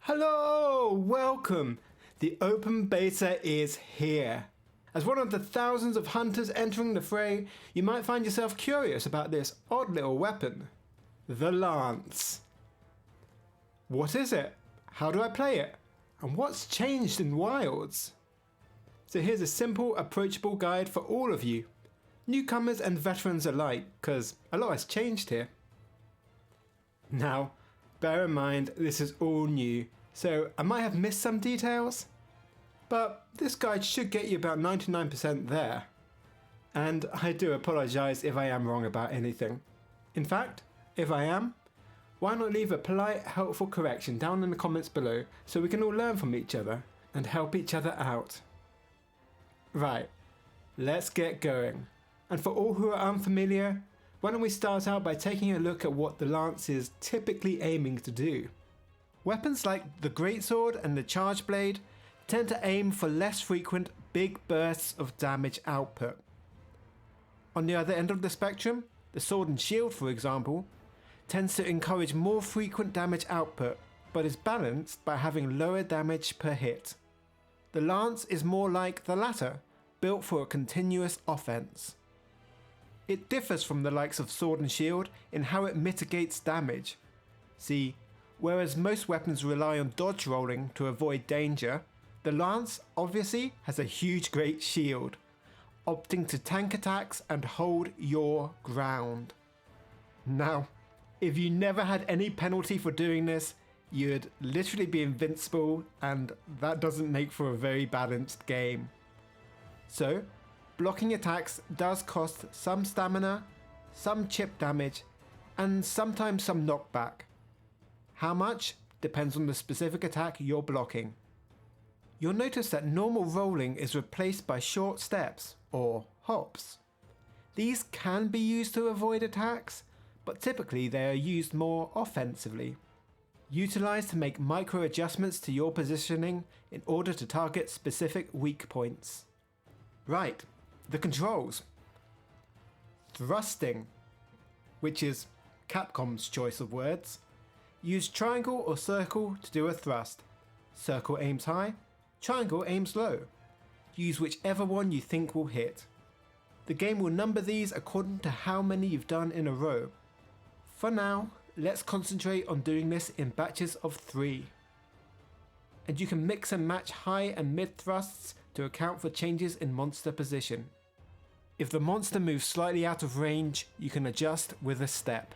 Hello! Welcome! The open beta is here. As one of the thousands of hunters entering the fray, you might find yourself curious about this odd little weapon. The Lance. What is it? How do I play it? And what's changed in Wilds? So here's a simple, approachable guide for all of you. Newcomers and veterans alike, because a lot has changed here. Now, bear in mind this is all new, so I might have missed some details, but this guide should get you about 99% there. And I do apologise if I am wrong about anything. In fact, if I am, why not leave a polite, helpful correction down in the comments below so we can all learn from each other and help each other out. Right, let's get going. And for all who are unfamiliar, why don't we start out by taking a look at what the Lance is typically aiming to do. Weapons like the Greatsword and the Charge Blade tend to aim for less frequent big bursts of damage output. On the other end of the spectrum, the Sword and Shield, for example, tends to encourage more frequent damage output, but is balanced by having lower damage per hit. The Lance is more like the latter, built for a continuous offense. It differs from the likes of Sword and Shield in how it mitigates damage. See, whereas most weapons rely on dodge rolling to avoid danger, the Lance obviously has a huge great shield, opting to tank attacks and hold your ground. Now, if you never had any penalty for doing this, you'd literally be invincible, and that doesn't make for a very balanced game. So, blocking attacks does cost some stamina, some chip damage, and sometimes some knockback. How much depends on the specific attack you're blocking. You'll notice that normal rolling is replaced by short steps, or hops. These can be used to avoid attacks, but typically they are used more offensively. Utilised to make micro adjustments to your positioning in order to target specific weak points. Right. The controls. Thrusting, which is Capcom's choice of words. Use triangle or circle to do a thrust. Circle aims high, triangle aims low. Use whichever one you think will hit. The game will number these according to how many you've done in a row. For now, let's concentrate on doing this in batches of 3. And you can mix and match high and mid thrusts to account for changes in monster position. If the monster moves slightly out of range, you can adjust with a step.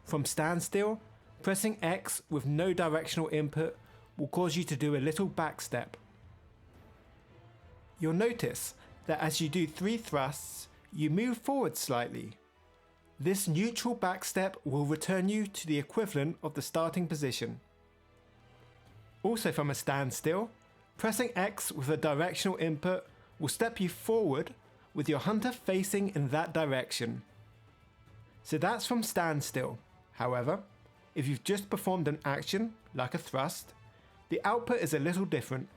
From standstill, pressing X with no directional input will cause you to do a little back step. You'll notice that as you do 3 thrusts, you move forward slightly. This neutral back step will return you to the equivalent of the starting position. Also from a standstill, pressing X with a directional input will step you forward with your hunter facing in that direction. So that's from standstill. However, if you've just performed an action, like a thrust, the output is a little different.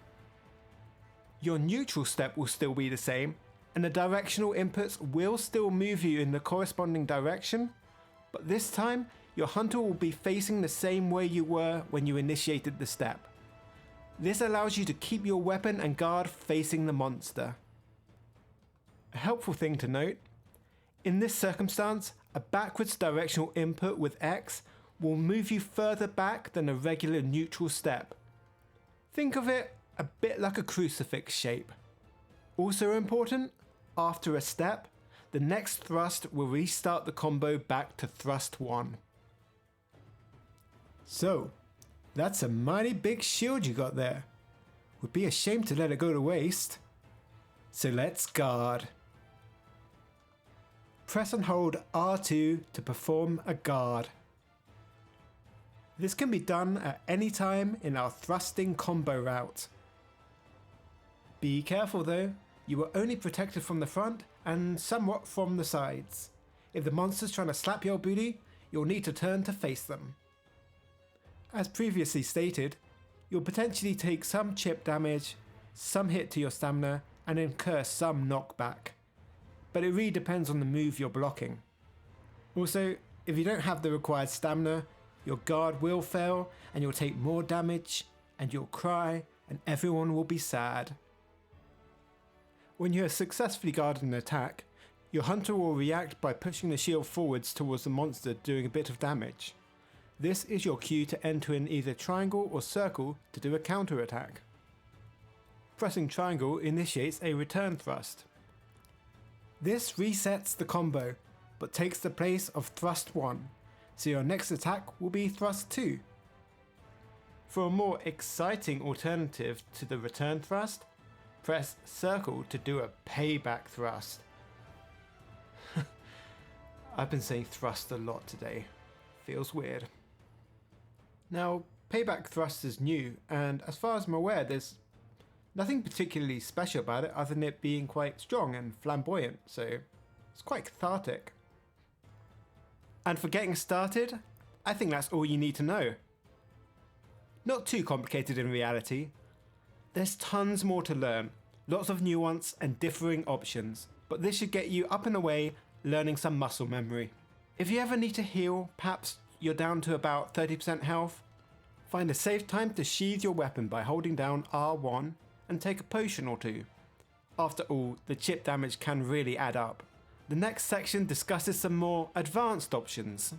Your neutral step will still be the same, and the directional inputs will still move you in the corresponding direction, but this time your hunter will be facing the same way you were when you initiated the step. This allows you to keep your weapon and guard facing the monster. A helpful thing to note, in this circumstance, a backwards directional input with X will move you further back than a regular neutral step. Think of it a bit like a crucifix shape. Also important, after a step, the next thrust will restart the combo back to thrust 1. So, that's a mighty big shield you got there. Would be a shame to let it go to waste. So let's guard. Press and hold R2 to perform a guard. This can be done at any time in our thrusting combo route. Be careful though, you are only protected from the front and somewhat from the sides. If the monster's trying to slap your booty, you'll need to turn to face them. As previously stated, you'll potentially take some chip damage, some hit to your stamina, and incur some knockback. But it really depends on the move you're blocking. Also, if you don't have the required stamina, your guard will fail and you'll take more damage and you'll cry and everyone will be sad. When you have successfully guarded an attack, your hunter will react by pushing the shield forwards towards the monster, doing a bit of damage. This is your cue to enter in either triangle or circle to do a counterattack. Pressing triangle initiates a return thrust. This resets the combo, but takes the place of thrust 1, so your next attack will be thrust 2. For a more exciting alternative to the return thrust, press circle to do a payback thrust. I've been saying thrust a lot today. Feels weird. Now, payback thrust is new, and as far as I'm aware, there's nothing particularly special about it other than it being quite strong and flamboyant, so it's quite cathartic. And for getting started, I think that's all you need to know. Not too complicated in reality. There's tons more to learn, lots of nuance and differing options, but this should get you up and away learning some muscle memory. If you ever need to heal, perhaps you're down to about 30% health, find a safe time to sheathe your weapon by holding down R1 and take a potion or two. After all, the chip damage can really add up. The next section discusses some more advanced options.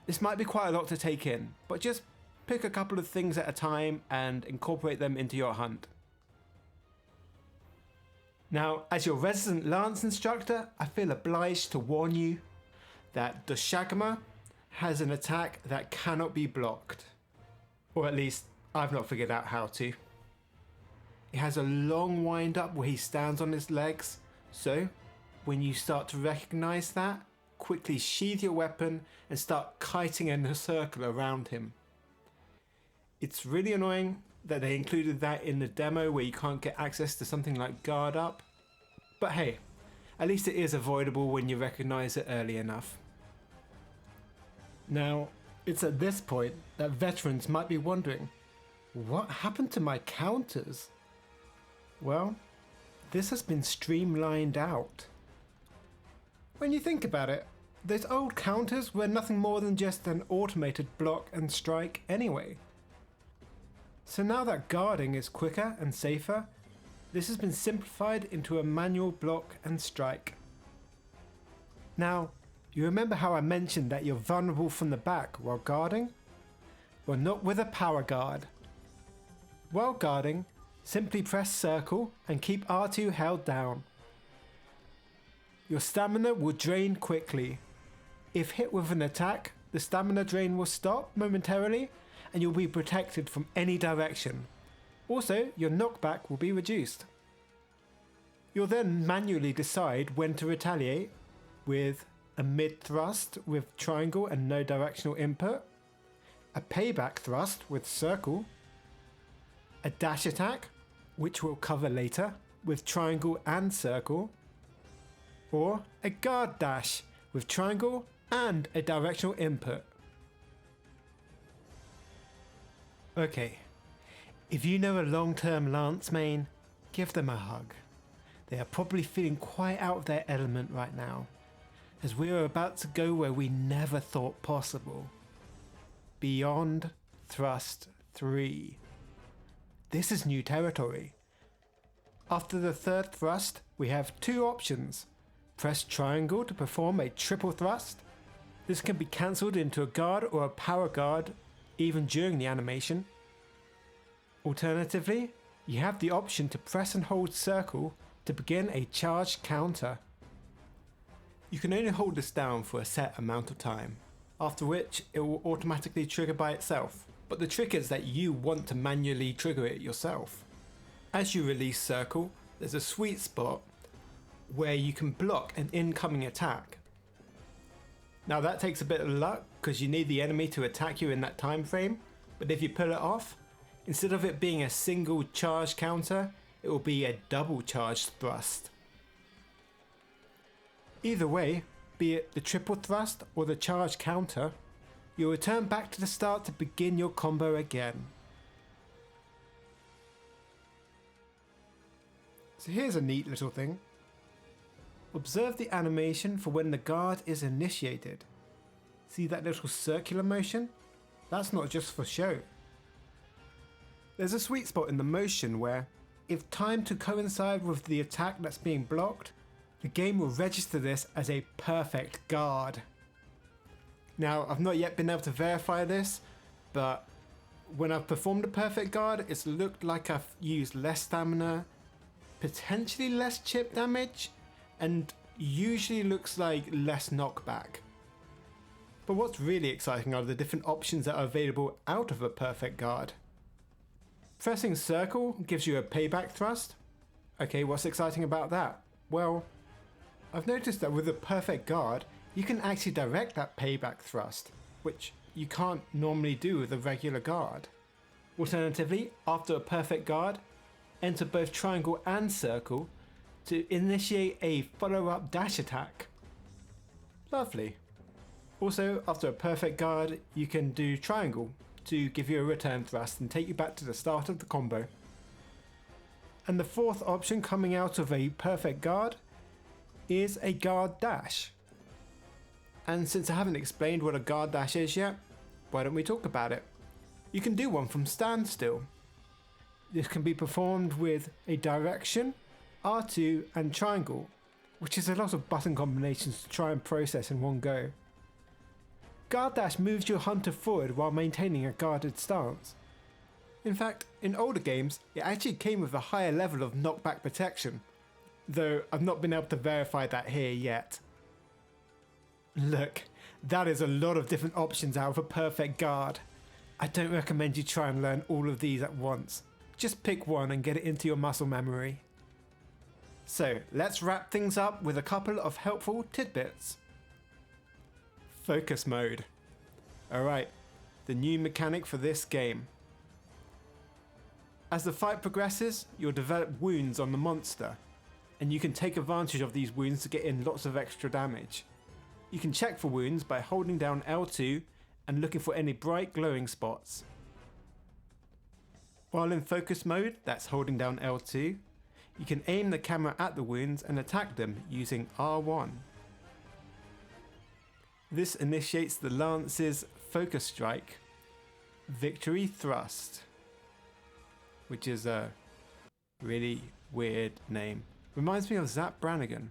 This might be quite a lot to take in, but just pick a couple of things at a time and incorporate them into your hunt. Now, as your resident lance instructor, I feel obliged to warn you that Dushagama has an attack that cannot be blocked. Or at least, I've not figured out how to. It has a long wind up where he stands on his legs, so when you start to recognize that, quickly sheathe your weapon and start kiting in a circle around him. It's really annoying that they included that in the demo where you can't get access to something like guard up, but hey, at least it is avoidable when you recognize it early enough. Now, it's at this point that veterans might be wondering, what happened to my counters? Well, this has been streamlined out. When you think about it, those old counters were nothing more than just an automated block and strike anyway. So now that guarding is quicker and safer, this has been simplified into a manual block and strike. Now, you remember how I mentioned that you're vulnerable from the back while guarding? Well, not with a power guard. While guarding, simply press circle and keep R2 held down. Your stamina will drain quickly. If hit with an attack, the stamina drain will stop momentarily and you'll be protected from any direction. Also, your knockback will be reduced. You'll then manually decide when to retaliate with a mid thrust with triangle and no directional input, a payback thrust with circle, a dash attack, which we'll cover later, with triangle and circle, or a guard dash with triangle and a directional input. Okay, if you know a long-term lance main, give them a hug. They are probably feeling quite out of their element right now, as we are about to go where we never thought possible. Beyond Thrust 3. This is new territory. After the third thrust, we have two options. Press triangle to perform a triple thrust. This can be cancelled into a guard or a power guard even during the animation. Alternatively, you have the option to press and hold circle to begin a charge counter. You can only hold this down for a set amount of time, after which it will automatically trigger by itself, but the trick is that you want to manually trigger it yourself. As you release circle, there's a sweet spot where you can block an incoming attack. Now that takes a bit of luck because you need the enemy to attack you in that time frame, but if you pull it off, instead of it being a single charge counter, it will be a double charged thrust. Either way, be it the triple thrust or the charge counter, you'll return back to the start to begin your combo again. So here's a neat little thing. Observe the animation for when the guard is initiated. See that little circular motion? That's not just for show. There's a sweet spot in the motion where, if timed to coincide with the attack that's being blocked, the game will register this as a perfect guard. Now, I've not yet been able to verify this, but when I've performed a perfect guard, it's looked like I've used less stamina, potentially less chip damage, and usually looks like less knockback. But what's really exciting are the different options that are available out of a perfect guard. Pressing circle gives you a payback thrust. Okay, what's exciting about that? Well, I've noticed that with a perfect guard, you can actually direct that payback thrust, which you can't normally do with a regular guard. Alternatively, after a perfect guard, enter both triangle and circle to initiate a follow-up dash attack. Lovely. Also, after a perfect guard, you can do triangle to give you a return thrust and take you back to the start of the combo. And the fourth option coming out of a perfect guard is a guard dash. And since I haven't explained what a guard dash is yet, why don't we talk about it? You can do one from standstill. This can be performed with a direction, R2 and triangle, which is a lot of button combinations to try and process in one go. Guard dash moves your hunter forward while maintaining a guarded stance. In fact, in older games, it actually came with a higher level of knockback protection, though I've not been able to verify that here yet. Look, that is a lot of different options out of a perfect guard. I don't recommend you try and learn all of these at once. Just pick one and get it into your muscle memory. So let's wrap things up with a couple of helpful tidbits. Focus mode. Alright, the new mechanic for this game. As the fight progresses, you'll develop wounds on the monster, and you can take advantage of these wounds to get in lots of extra damage. You can check for wounds by holding down L2 and looking for any bright glowing spots. While in focus mode, that's holding down L2, you can aim the camera at the wounds and attack them using R1. This initiates the Lance's focus strike, Victory Thrust, which is a really weird name. Reminds me of Zap Brannigan.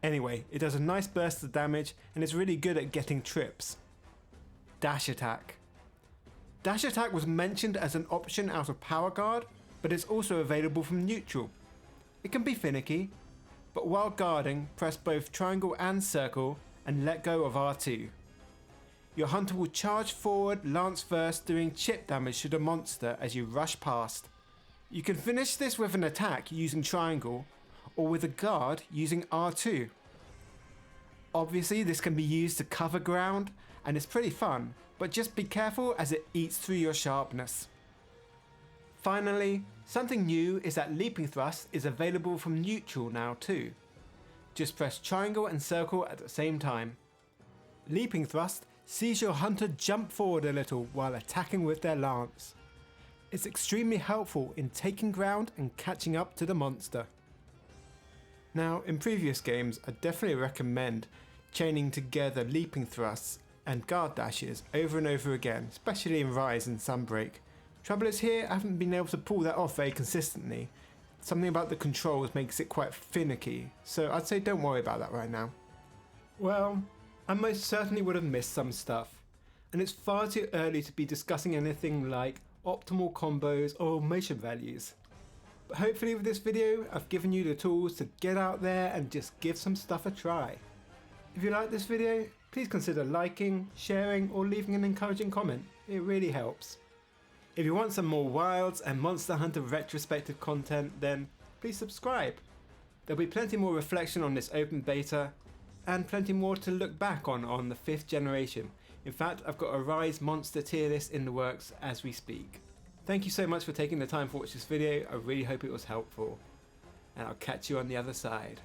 Anyway, it does a nice burst of damage and it's really good at getting trips. Dash Attack. Dash Attack was mentioned as an option out of Power Guard, but it's also available from neutral. It can be finicky, but while guarding, press both triangle and circle and let go of R2. Your hunter will charge forward lance first, doing chip damage to the monster as you rush past. You can finish this with an attack using triangle, or with a guard using R2. Obviously this can be used to cover ground, and it's pretty fun, but just be careful as it eats through your sharpness. Finally, something new is that Leaping Thrust is available from neutral now too. Just press triangle and circle at the same time. Leaping Thrust sees your hunter jump forward a little while attacking with their lance. It's extremely helpful in taking ground and catching up to the monster. Now, in previous games, I definitely recommend chaining together Leaping Thrusts and guard dashes over and over again, especially in Rise and Sunbreak. Trouble is here, I haven't been able to pull that off very consistently. Something about the controls makes it quite finicky, so I'd say don't worry about that right now. Well, I most certainly would have missed some stuff, and it's far too early to be discussing anything like optimal combos or motion values. But hopefully with this video, I've given you the tools to get out there and just give some stuff a try. If you like this video, please consider liking, sharing, or leaving an encouraging comment. It really helps. If you want some more Wilds and Monster Hunter retrospective content, then please subscribe. There'll be plenty more reflection on this open beta, and plenty more to look back on the 5th generation. In fact, I've got a Rise monster tier list in the works as we speak. Thank you so much for taking the time to watch this video. I really hope it was helpful, and I'll catch you on the other side.